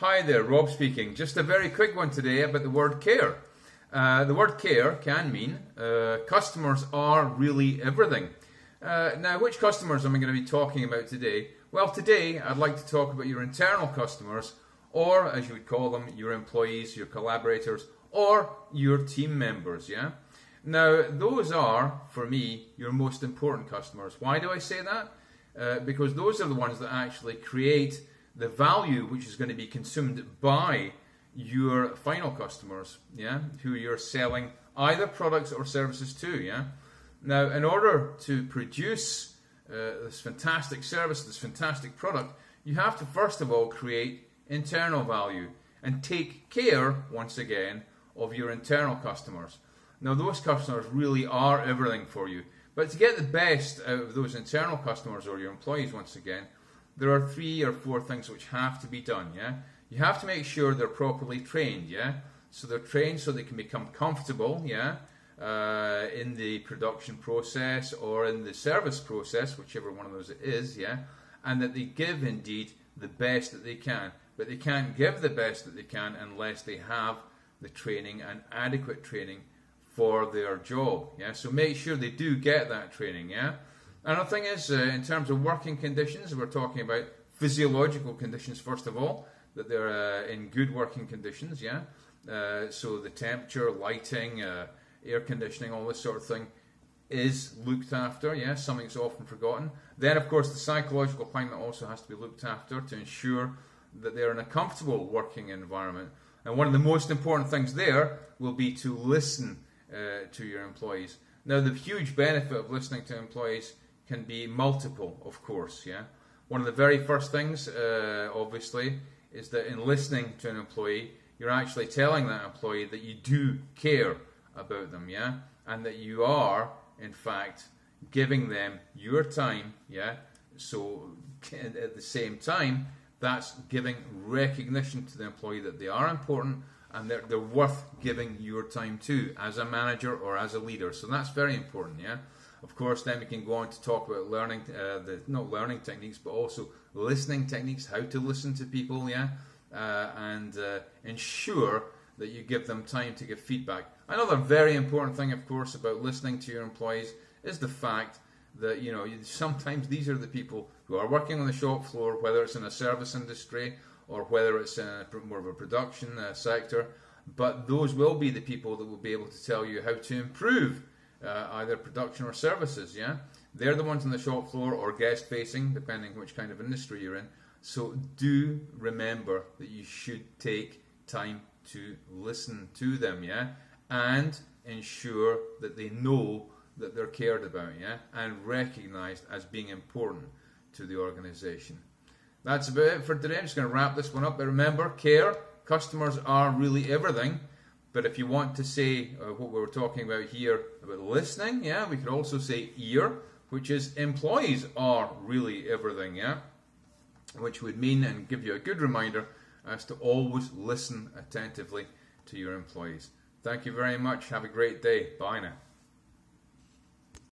Hi there, Rob speaking. Just a very quick one today about the word care. The word care can mean customers are really everything. Now, which customers am I going to be talking about today? Well, today I'd like to talk about your internal customers, or as you would call them, your employees, your collaborators, or your team members, yeah? Now, those are, for me, your most important customers. Why do I say that? Because those are the ones that actually create the value which is going to be consumed by your final customers, yeah, who you're selling either products or services to, yeah. Now, in order to produce this fantastic service, this fantastic product, you have to first of all create internal value and take care, once again, of your internal customers. Now, those customers really are everything for you, but to get the best out of those internal customers or your employees, once again, there are 3 or 4 things which have to be done, yeah? You have to make sure they're properly trained, yeah? So they're trained so they can become comfortable, yeah? In the production process or in the service process, whichever one of those it is, yeah? And that they give, indeed, the best that they can. But they can't give the best that they can unless they have the training and adequate training for their job, yeah? So make sure they do get that training, yeah? Another thing is, in terms of working conditions, we're talking about physiological conditions first of all, that they're in good working conditions, yeah? So the temperature, lighting, air conditioning, all this sort of thing is looked after, yeah? Something's often forgotten. Then, of course, the psychological climate also has to be looked after to ensure that they're in a comfortable working environment. And one of the most important things there will be to listen to your employees. Now, the huge benefit of listening to employees can be multiple, of course, yeah. One of the very first things, obviously, is that in listening to an employee, you're actually telling that employee that you do care about them, yeah, and that you are, in fact, giving them your time, yeah. So at the same time, that's giving recognition to the employee that they are important and they're worth giving your time to as a manager or as a leader. So that's very important, yeah. Of course, then we can go on to talk about learning, not learning techniques, but also listening techniques, how to listen to people, yeah, and ensure that you give them time to give feedback. Another very important thing, of course, about listening to your employees is the fact that, you know, sometimes these are the people who are working on the shop floor, whether it's in a service industry or whether it's in more of a production sector, but those will be the people that will be able to tell you how to improve either production or services, yeah? They're the ones on the shop floor or guest facing, depending which kind of industry you're in. So do remember that you should take time to listen to them, yeah? And ensure that they know that they're cared about, yeah? And recognized as being important to the organization. That's about it for today. I'm just going to wrap this one up. But remember, care, customers are really everything. But if you want to say what we were talking about here about listening, yeah, we could also say ear, which is employees are really everything, yeah, which would mean and give you a good reminder as to always listen attentively to your employees. Thank you very much. Have a great day. Bye now.